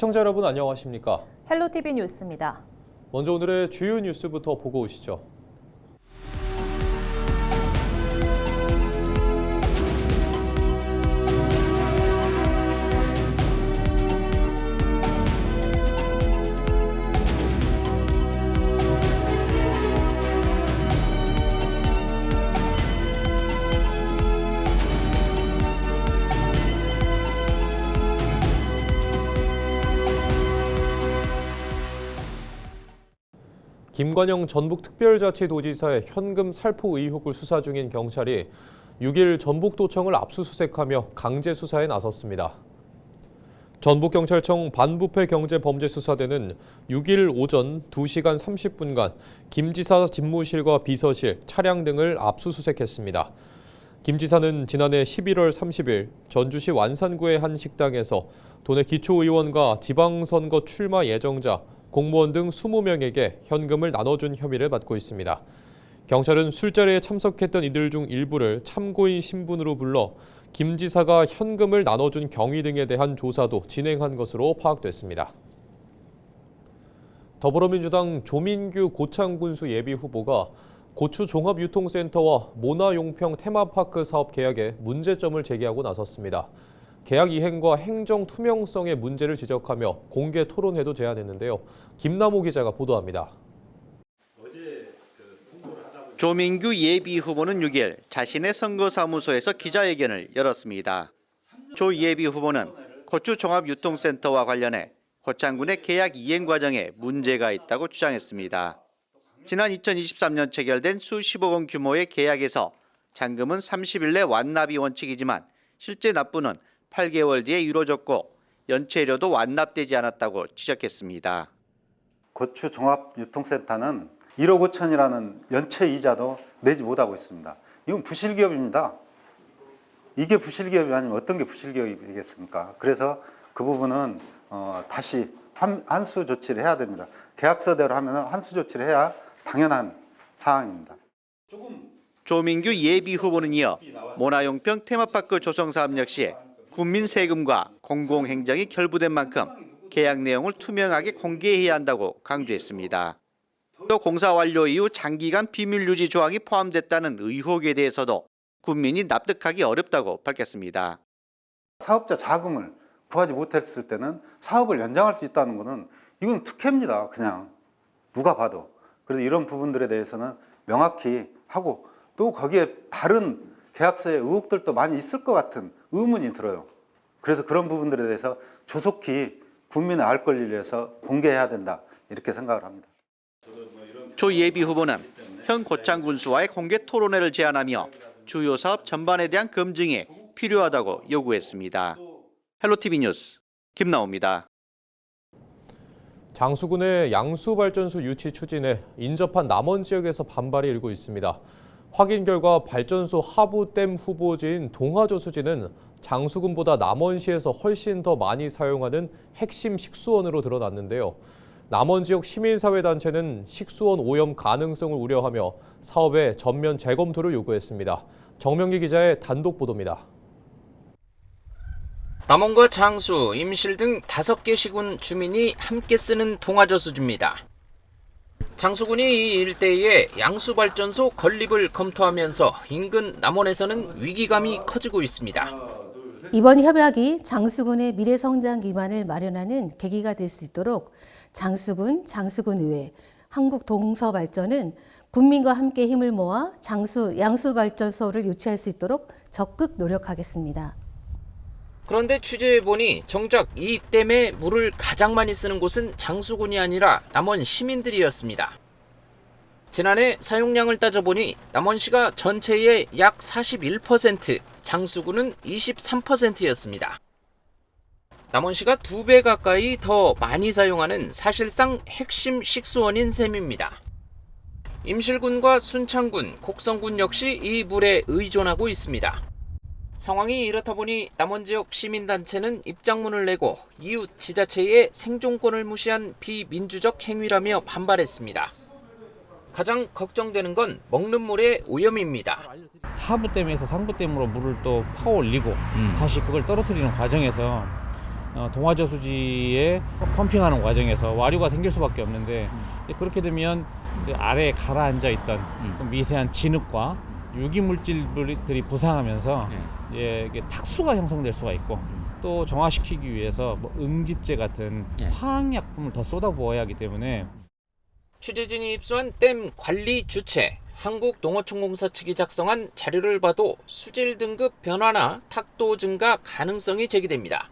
시청자 여러분 안녕하십니까? 헬로티비 뉴스입니다. 먼저 오늘의 주요 뉴스부터 보고 오시죠. 김관영 전북특별자치도지사의 현금 살포 의혹을 수사 중인 경찰이 6일 전북도청을 압수수색하며 강제 수사에 나섰습니다. 전북경찰청 반부패경제범죄수사대는 6일 오전 2시간 30분간 김 지사 집무실과 비서실, 차량 등을 압수수색했습니다. 김 지사는 지난해 11월 30일 전주시 완산구의 한 식당에서 도내 기초의원과 지방선거 출마 예정자, 공무원 등 20명에게 현금을 나눠준 혐의를 받고 있습니다. 경찰은 술자리에 참석했던 이들 중 일부를 참고인 신분으로 불러 김 지사가 현금을 나눠준 경위 등에 대한 조사도 진행한 것으로 파악됐습니다. 더불어민주당 조민규 고창군수 예비후보가 고추종합유통센터와 모나용평 테마파크 사업 계약에 문제점을 제기하고 나섰습니다. 계약 이행과 행정 투명성의 문제를 지적하며 공개 토론회도 제안했는데요. 김남호 기자가 보도합니다. 조민규 예비후보는 6일 자신의 선거사무소에서 기자회견을 열었습니다. 조 예비후보는 고추종합유통센터와 관련해 고창군의 계약 이행 과정에 문제가 있다고 주장했습니다. 지난 2023년 체결된 수십억 원 규모의 계약에서 잔금은 30일 내 완납이 원칙이지만 실제 납부는 8개월 뒤에 이루어졌고 연체료도 완납되지 않았다고 지적했습니다. 고추종합유통센터는 1억 5천이라는 연체 이자도 내지 못하고 있습니다. 이건 부실기업입니다. 이게 부실기업이 아니면 어떤 게 부실기업이겠습니까? 그래서 그 부분은 다시 한수 조치를 해야 됩니다. 계약서대로 하면 한수 조치를 해야 당연한 사항입니다. 조민규 예비후보는 이어 모나용평 테마파크 조성 사업 역시 국민 세금과 공공행정이 결부된 만큼 계약 내용을 투명하게 공개해야 한다고 강조했습니다. 또 공사 완료 이후 장기간 비밀 유지 조항이 포함됐다는 의혹에 대해서도 국민이 납득하기 어렵다고 밝혔습니다. 사업자 자금을 구하지 못했을 때는 사업을 연장할 수 있다는 것은 이건 특혜입니다. 그냥 누가 봐도. 그래서 이런 부분들에 대해서는 명확히 하고 또 거기에 다른 계약서의 의혹들도 많이 있을 것 같은 의문이 들어요. 그래서 그런 부분들에 대해서 조속히 국민의 알 권리를 위해서 공개해야 된다 이렇게 생각을 합니다. 조 예비후보는 현 고창군수와의 공개 토론회를 제안하며 주요 사업 전반에 대한 검증이 필요하다고 요구했습니다. 헬로티비 뉴스 김나호입니다. 장수군의 양수발전소 유치 추진에 인접한 남원 지역에서 반발이 일고 있습니다. 확인 결과 발전소 하부댐 후보지인 동화저수지는 장수군보다 남원시에서 훨씬 더 많이 사용하는 핵심 식수원으로 드러났는데요. 남원 지역 시민사회단체는 식수원 오염 가능성을 우려하며 사업의 전면 재검토를 요구했습니다. 정명기 기자의 단독 보도입니다. 남원과 장수, 임실 등 5개 시군 주민이 함께 쓰는 동화저수지입니다. 장수군이 이 일대에 양수발전소 건립을 검토하면서 인근 남원에서는 위기감이 커지고 있습니다. 이번 협약이 장수군의 미래 성장 기반을 마련하는 계기가 될 수 있도록 장수군, 장수군의회, 한국동서발전은 군민과 함께 힘을 모아 양수발전소를 유치할 수 있도록 적극 노력하겠습니다. 그런데 취재해보니 정작 이 댐에 물을 가장 많이 쓰는 곳은 장수군이 아니라 남원 시민들이었습니다. 지난해 사용량을 따져보니 남원시가 전체의 약 41%, 장수군은 23%였습니다. 남원시가 2배 가까이 더 많이 사용하는 사실상 핵심 식수원인 셈입니다. 임실군과 순창군, 곡성군 역시 이 물에 의존하고 있습니다. 상황이 이렇다 보니 남원 지역 시민단체는 입장문을 내고 이웃 지자체의 생존권을 무시한 비민주적 행위라며 반발했습니다. 가장 걱정되는 건 먹는 물의 오염입니다. 하부댐에서 상부댐으로 물을 또 퍼올리고 다시 그걸 떨어뜨리는 과정에서 동화저수지에 펌핑하는 과정에서 와류가 생길 수밖에 없는데 그렇게 되면 그 아래에 가라앉아 있던 그 미세한 진흙과 유기물질들이 부상하면서 이게 탁수가 형성될 수가 있고 또 정화시키기 위해서 뭐 응집제 같은 화학약품을 더 쏟아부어야 하기 때문에 취재진이 입수한 댐 관리 주체 한국농어촌공사 측이 작성한 자료를 봐도 수질 등급 변화나 탁도 증가 가능성이 제기됩니다.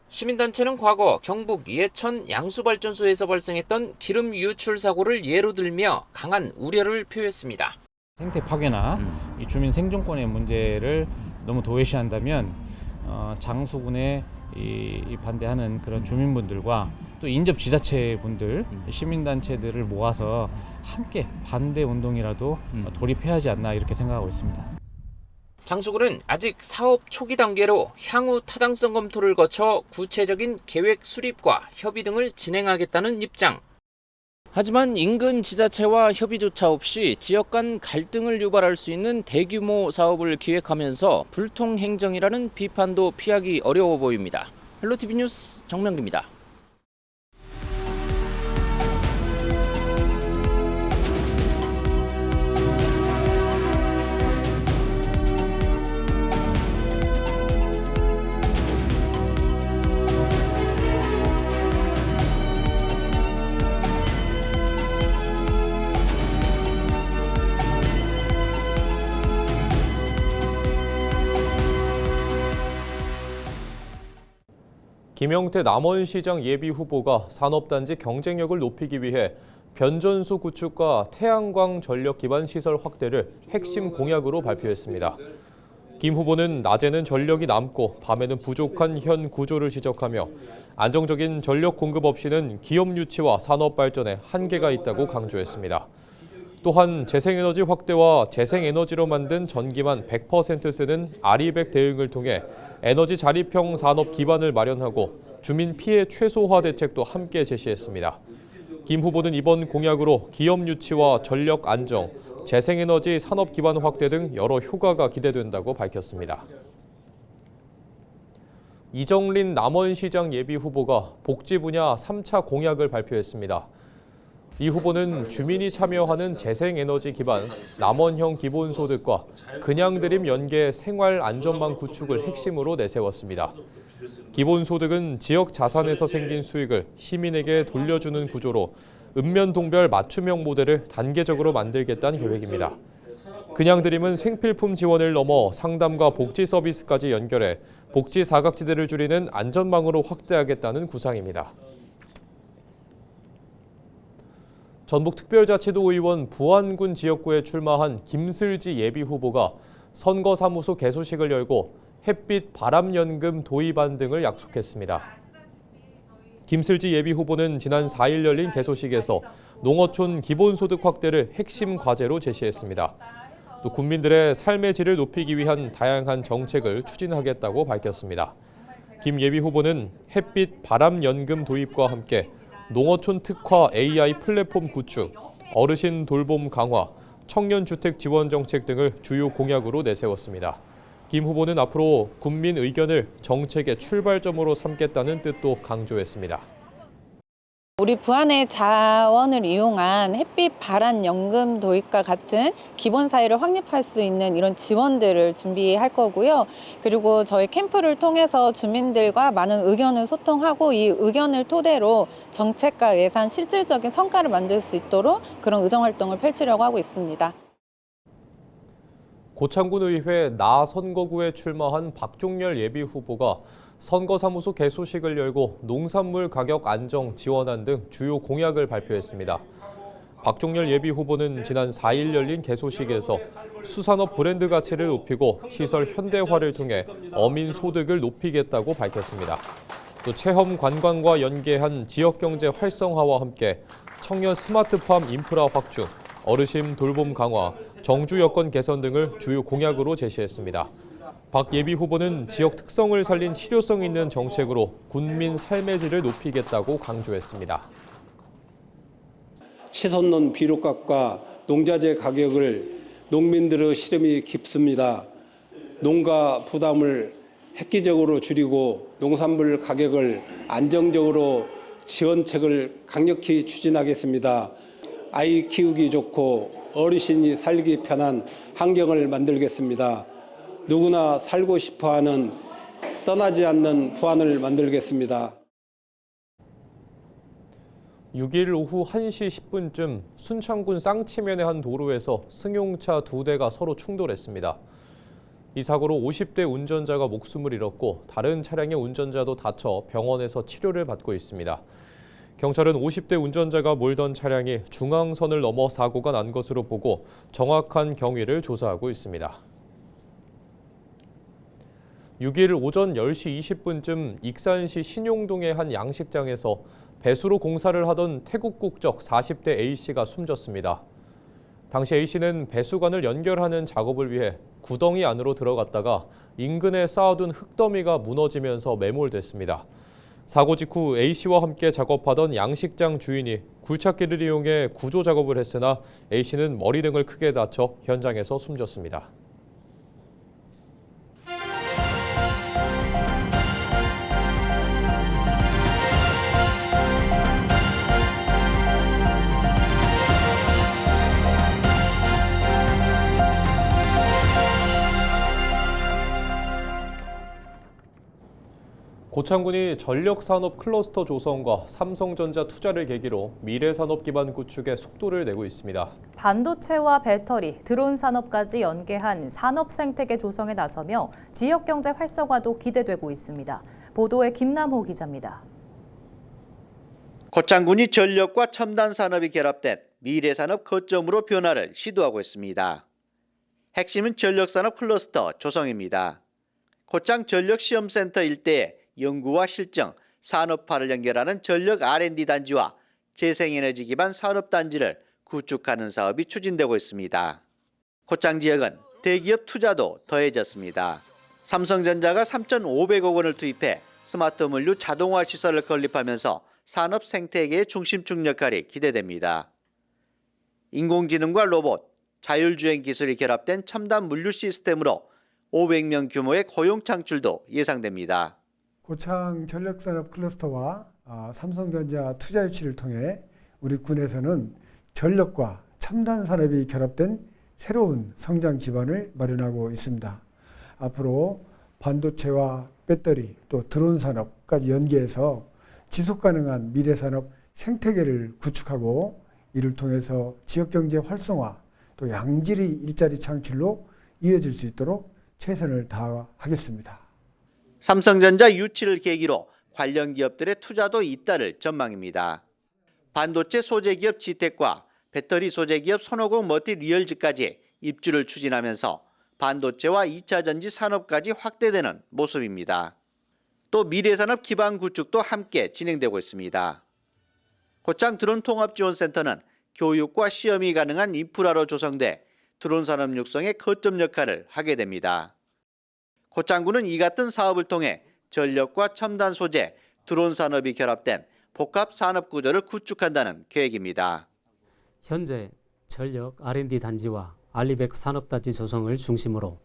시민단체는 과거 경북 예천 양수발전소에서 발생했던 기름 유출 사고를 예로 들며 강한 우려를 표했습니다. 생태 파괴나 이 주민 생존권의 문제를 너무 도외시한다면 장수군에 이 반대하는 그런 주민분들과 또 인접 지자체분들, 시민단체들을 모아서 함께 반대 운동이라도 돌입해야 하지 않나 이렇게 생각하고 있습니다. 장수군은 아직 사업 초기 단계로 향후 타당성 검토를 거쳐 구체적인 계획 수립과 협의 등을 진행하겠다는 입장. 하지만 인근 지자체와 협의조차 없이 지역 간 갈등을 유발할 수 있는 대규모 사업을 기획하면서 불통행정이라는 비판도 피하기 어려워 보입니다. 헬로티비 뉴스 정명기입니다. 김영태 남원시장 예비후보가 산업단지 경쟁력을 높이기 위해 변전소 구축과 태양광 전력 기반 시설 확대를 핵심 공약으로 발표했습니다. 김 후보는 낮에는 전력이 남고 밤에는 부족한 현 구조를 지적하며 안정적인 전력 공급 없이는 기업 유치와 산업 발전에 한계가 있다고 강조했습니다. 또한 재생에너지 확대와 재생에너지로 만든 전기만 100% 쓰는 아리백 대응을 통해 에너지 자립형 산업 기반을 마련하고 주민 피해 최소화 대책도 함께 제시했습니다. 김 후보는 이번 공약으로 기업 유치와 전력 안정, 재생에너지 산업 기반 확대 등 여러 효과가 기대된다고 밝혔습니다. 이정린 남원시장 예비후보가 복지 분야 3차 공약을 발표했습니다. 이 후보는 주민이 참여하는 재생에너지 기반 남원형 기본소득과 그냥드림 연계 생활안전망 구축을 핵심으로 내세웠습니다. 기본소득은 지역 자산에서 생긴 수익을 시민에게 돌려주는 구조로 읍면동별 맞춤형 모델을 단계적으로 만들겠다는 계획입니다. 그냥드림은 생필품 지원을 넘어 상담과 복지 서비스까지 연결해 복지 사각지대를 줄이는 안전망으로 확대하겠다는 구상입니다. 전북특별자치도 의원 부안군 지역구에 출마한 김슬지 예비후보가 선거사무소 개소식을 열고 햇빛 바람연금 도입안 등을 약속했습니다. 김슬지 예비후보는 지난 4일 열린 개소식에서 농어촌 기본소득 확대를 핵심 과제로 제시했습니다. 또 국민들의 삶의 질을 높이기 위한 다양한 정책을 추진하겠다고 밝혔습니다. 김 예비후보는 햇빛 바람연금 도입과 함께 농어촌 특화 AI 플랫폼 구축, 어르신 돌봄 강화, 청년주택 지원 정책 등을 주요 공약으로 내세웠습니다. 김 후보는 앞으로 국민 의견을 정책의 출발점으로 삼겠다는 뜻도 강조했습니다. 우리 부안의 자원을 이용한 햇빛 발안 연금 도입과 같은 기본 사회를 확립할 수 있는 이런 지원들을 준비할 거고요. 그리고 저희 캠프를 통해서 주민들과 많은 의견을 소통하고 이 의견을 토대로 정책과 예산 실질적인 성과를 만들 수 있도록 그런 의정 활동을 펼치려고 하고 있습니다. 고창군 의회 나 선거구에 출마한 박종렬 예비후보가 선거사무소 개소식을 열고 농산물 가격 안정 지원안 등 주요 공약을 발표했습니다. 박종렬 예비후보는 지난 4일 열린 개소식에서 수산업 브랜드 가치를 높이고 시설 현대화를 통해 어민 소득을 높이겠다고 밝혔습니다. 또 체험 관광과 연계한 지역경제 활성화와 함께 청년 스마트팜 인프라 확충, 어르신 돌봄 강화, 정주 여건 개선 등을 주요 공약으로 제시했습니다. 박 예비후보는 지역 특성을 살린 실효성 있는 정책으로 군민 삶의 질을 높이겠다고 강조했습니다. 치솟는 비료값과 농자재 가격을 농민들의 시름이 깊습니다. 농가 부담을 획기적으로 줄이고 농산물 가격을 안정적으로 지원책을 강력히 추진하겠습니다. 아이 키우기 좋고 어르신이 살기 편한 환경을 만들겠습니다. 누구나 살고 싶어하는 떠나지 않는 부안을 만들겠습니다. 6일 오후 1시 10분쯤 순창군 쌍치면의 한 도로에서 승용차 2대가 서로 충돌했습니다. 이 사고로 50대 운전자가 목숨을 잃었고 다른 차량의 운전자도 다쳐 병원에서 치료를 받고 있습니다. 경찰은 50대 운전자가 몰던 차량이 중앙선을 넘어 사고가 난 것으로 보고 정확한 경위를 조사하고 있습니다. 6일 오전 10시 20분쯤 익산시 신용동의 한 양식장에서 배수로 공사를 하던 태국 국적 40대 A씨가 숨졌습니다. 당시 A씨는 배수관을 연결하는 작업을 위해 구덩이 안으로 들어갔다가 인근에 쌓아둔 흙더미가 무너지면서 매몰됐습니다. 사고 직후 A씨와 함께 작업하던 양식장 주인이 굴착기를 이용해 구조 작업을 했으나 A씨는 머리 등을 크게 다쳐 현장에서 숨졌습니다. 고창군이 전력산업 클러스터 조성과 삼성전자 투자를 계기로 미래산업 기반 구축에 속도를 내고 있습니다. 반도체와 배터리, 드론 산업까지 연계한 산업 생태계 조성에 나서며 지역 경제 활성화도 기대되고 있습니다. 보도에 김남호 기자입니다. 고창군이 전력과 첨단 산업이 결합된 미래산업 거점으로 변화를 시도하고 있습니다. 핵심은 전력산업 클러스터 조성입니다. 고창 전력시험센터 일대에 연구와 실증, 산업화를 연결하는 전력 R&D 단지와 재생에너지 기반 산업단지를 구축하는 사업이 추진되고 있습니다. 고창 지역은 대기업 투자도 더해졌습니다. 삼성전자가 3,500억 원을 투입해 스마트 물류 자동화 시설을 건립하면서 산업 생태계의 중심축 역할이 기대됩니다. 인공지능과 로봇, 자율주행 기술이 결합된 첨단 물류 시스템으로 500명 규모의 고용 창출도 예상됩니다. 고창 전력산업 클러스터와 삼성전자 투자 유치를 통해 우리 군에서는 전력과 첨단 산업이 결합된 새로운 성장 기반을 마련하고 있습니다. 앞으로 반도체와 배터리 또 드론 산업까지 연계해서 지속 가능한 미래 산업 생태계를 구축하고 이를 통해서 지역 경제 활성화 또 양질의 일자리 창출로 이어질 수 있도록 최선을 다하겠습니다. 삼성전자 유치를 계기로 관련 기업들의 투자도 잇따를 전망입니다. 반도체 소재 기업 지텍과 배터리 소재 기업 손오공 머티리얼즈까지 입주를 추진하면서 반도체와 2차 전지 산업까지 확대되는 모습입니다. 또 미래산업 기반 구축도 함께 진행되고 있습니다. 고창 드론 통합지원센터는 교육과 시험이 가능한 인프라로 조성돼 드론 산업 육성의 거점 역할을 하게 됩니다. 고창군은 이 같은 사업을 통해 전력과 첨단 소재, 드론 산업이 결합된 복합 산업 구조를 구축한다는 계획입니다. 현재 전력 R&D 단지와 알리백 산업단지 조성을 중심으로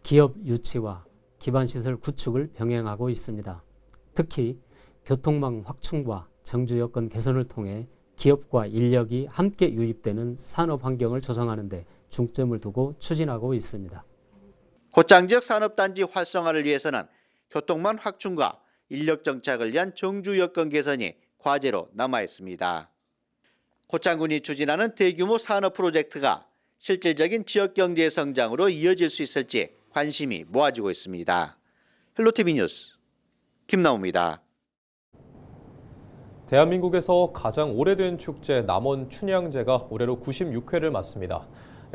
기업 유치와 기반시설 구축을 병행하고 있습니다. 특히 교통망 확충과 정주 여건 개선을 통해 기업과 인력이 함께 유입되는 산업 환경을 조성하는 데 중점을 두고 추진하고 있습니다. 고창 지역 산업단지 활성화를 위해서는 교통망 확충과 인력 정착을 위한 정주 여건 개선이 과제로 남아 있습니다. 고창군이 추진하는 대규모 산업 프로젝트가 실질적인 지역 경제의 성장으로 이어질 수 있을지 관심이 모아지고 있습니다. 헬로티비 뉴스 김나우입니다. 대한민국에서 가장 오래된 축제 남원 춘향제가 올해로 96회를 맞습니다.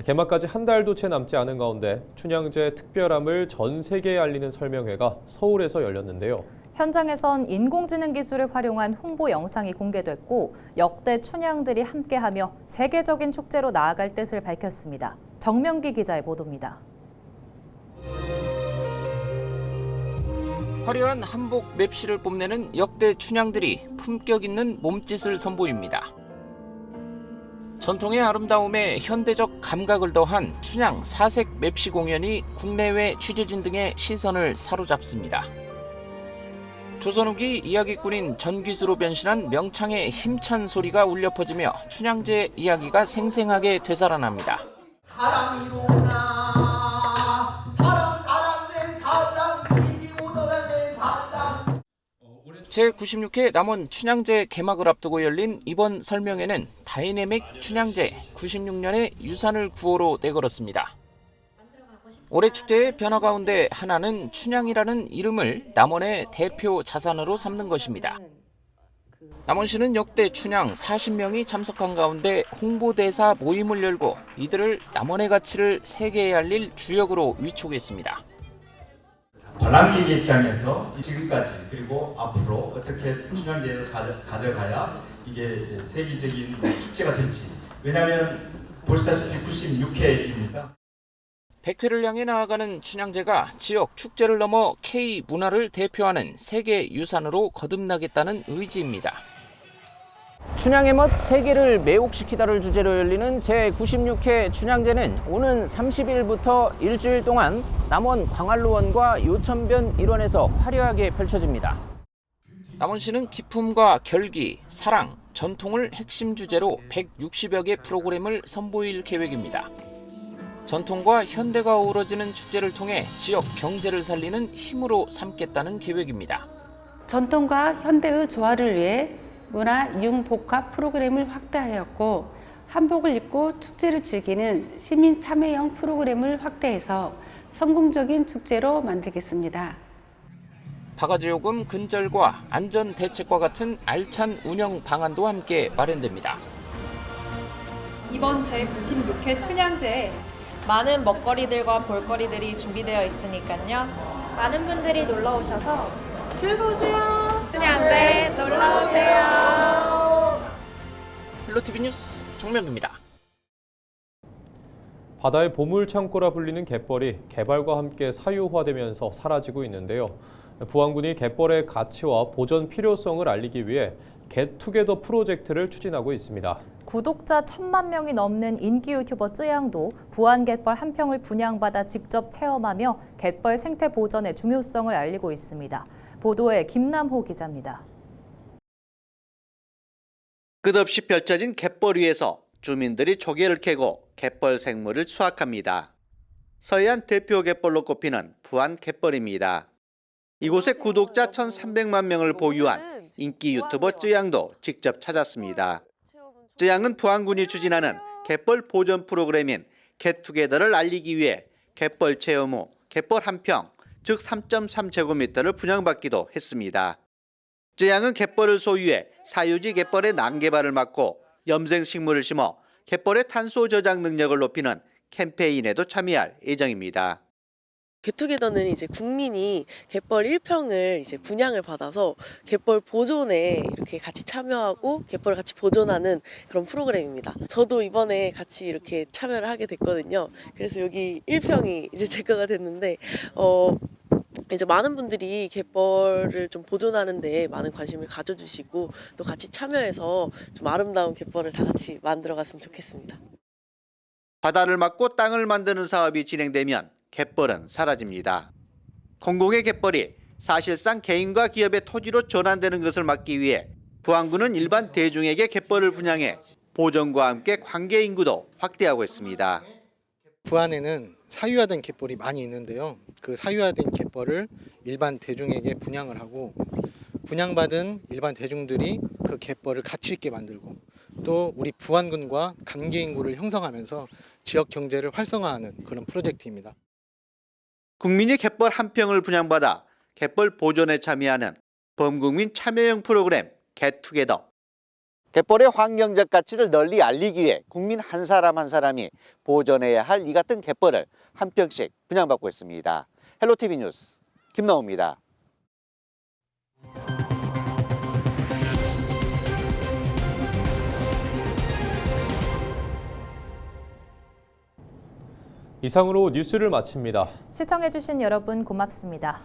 개막까지 한 달도 채 남지 않은 가운데 춘향제 특별함을 전 세계에 알리는 설명회가 서울에서 열렸는데요. 현장에선 인공지능 기술을 활용한 홍보 영상이 공개됐고 역대 춘향들이 함께하며 세계적인 축제로 나아갈 뜻을 밝혔습니다. 정명기 기자의 보도입니다. 화려한 한복 맵시를 뽐내는 역대 춘향들이 품격 있는 몸짓을 선보입니다. 전통의 아름다움에 현대적 감각을 더한 춘향 사색 맵시 공연이 국내외 취재진 등의 시선을 사로잡습니다. 조선 후기 이야기꾼인 전귀수로 변신한 명창의 힘찬 소리가 울려 퍼지며 춘향제 이야기가 생생하게 되살아납니다. 제96회 남원 춘향제 개막을 앞두고 열린 이번 설명회는 다이내믹 춘향제 96년의 유산을 구호로 내걸었습니다. 올해 축제의 변화 가운데 하나는 춘향이라는 이름을 남원의 대표 자산으로 삼는 것입니다. 남원시는 역대 춘향 40명이 참석한 가운데 홍보대사 모임을 열고 이들을 남원의 가치를 세계에 알릴 주역으로 위촉했습니다. 관람객 입장에서 지금까지 그리고 앞으로 어떻게 춘향제를 가져가야 이게 세계적인 축제가 될지. 왜냐하면 보시다시피 96회입니다. 100회를 향해 나아가는 춘향제가 지역 축제를 넘어 K 문화를 대표하는 세계 유산으로 거듭나겠다는 의지입니다. 춘향의 멋 세계를 매혹시키다를 주제로 열리는 제96회 춘향제는 오는 30일부터 일주일 동안 남원 광안루원과 요천변 일원에서 화려하게 펼쳐집니다. 남원시는 기품과 결기, 사랑, 전통을 핵심 주제로 160여 개 프로그램을 선보일 계획입니다. 전통과 현대가 어우러지는 축제를 통해 지역 경제를 살리는 힘으로 삼겠다는 계획입니다. 전통과 현대의 조화를 위해 문화 융복합 프로그램을 확대하였고 한복을 입고 축제를 즐기는 시민 참여형 프로그램을 확대해서 성공적인 축제로 만들겠습니다. 바가지 요금 근절과 안전 대책과 같은 알찬 운영 방안도 함께 마련됩니다. 이번 제96회 춘향제에 많은 먹거리들과 볼거리들이 준비되어 있으니까요. 많은 분들이 놀러 오셔서 즐거우세요. 춘향제 놀러 오세요. 헬로티비 뉴스 정명규입니다. 바다의 보물 창고라 불리는 갯벌이 개발과 함께 사유화되면서 사라지고 있는데요. 부안군이 갯벌의 가치와 보존 필요성을 알리기 위해 갯투게더 프로젝트를 추진하고 있습니다. 구독자 1,000만 명이 넘는 인기 유튜버 쯔양도 부안 갯벌 한 평을 분양받아 직접 체험하며 갯벌 생태 보전의 중요성을 알리고 있습니다. 보도에 김남호 기자입니다. 끝없이 펼쳐진 갯벌 위에서 주민들이 조개를 캐고 갯벌 생물을 수확합니다. 서해안 대표 갯벌로 꼽히는 부안 갯벌입니다. 이곳에 구독자 1,300만 명을 보유한 인기 유튜버 쯔양도 직접 찾았습니다. 쯔양은 부안군이 추진하는 갯벌 보존 프로그램인 갯투게더를 알리기 위해 갯벌 체험 후 갯벌 한 평, 즉 3.3제곱미터를 분양받기도 했습니다. 쯔양은 갯벌을 소유해 사유지 갯벌의 난개발을 막고 염생식물을 심어 갯벌의 탄소 저장 능력을 높이는 캠페인에도 참여할 예정입니다. 갯투게더는 이제 국민이 갯벌 1평을 이제 분양을 받아서 갯벌 보존에 이렇게 같이 참여하고 갯벌을 같이 보존하는 그런 프로그램입니다. 저도 이번에 같이 이렇게 참여를 하게 됐거든요. 그래서 여기 1평이 이제 제 거가 됐는데 이제 많은 분들이 갯벌을 좀 보존하는 데 많은 관심을 가져주시고 또 같이 참여해서 좀 아름다운 갯벌을 다 같이 만들어갔으면 좋겠습니다. 바다를 막고 땅을 만드는 사업이 진행되면 갯벌은 사라집니다. 공공의 갯벌이 사실상 개인과 기업의 토지로 전환되는 것을 막기 위해 부안군은 일반 대중에게 갯벌을 분양해 보존과 함께 관계 인구도 확대하고 있습니다. 부안에는 사유화된 갯벌이 많이 있는데요. 그 사유화된 갯벌을 일반 대중에게 분양을 하고 분양받은 일반 대중들이 그 갯벌을 가치 있게 만들고 또 우리 부안군과 관계 인구를 형성하면서 지역 경제를 활성화하는 그런 프로젝트입니다. 국민이 갯벌 한 평을 분양받아 갯벌 보존에 참여하는 범국민 참여형 프로그램 갯투게더. 갯벌의 환경적 가치를 널리 알리기 위해 국민 한 사람 한 사람이 보존해야 할 이 같은 갯벌을 한 평씩 분양받고 있습니다. 헬로티비 뉴스 김나호입니다. 이상으로 뉴스를 마칩니다. 시청해주신 여러분 고맙습니다.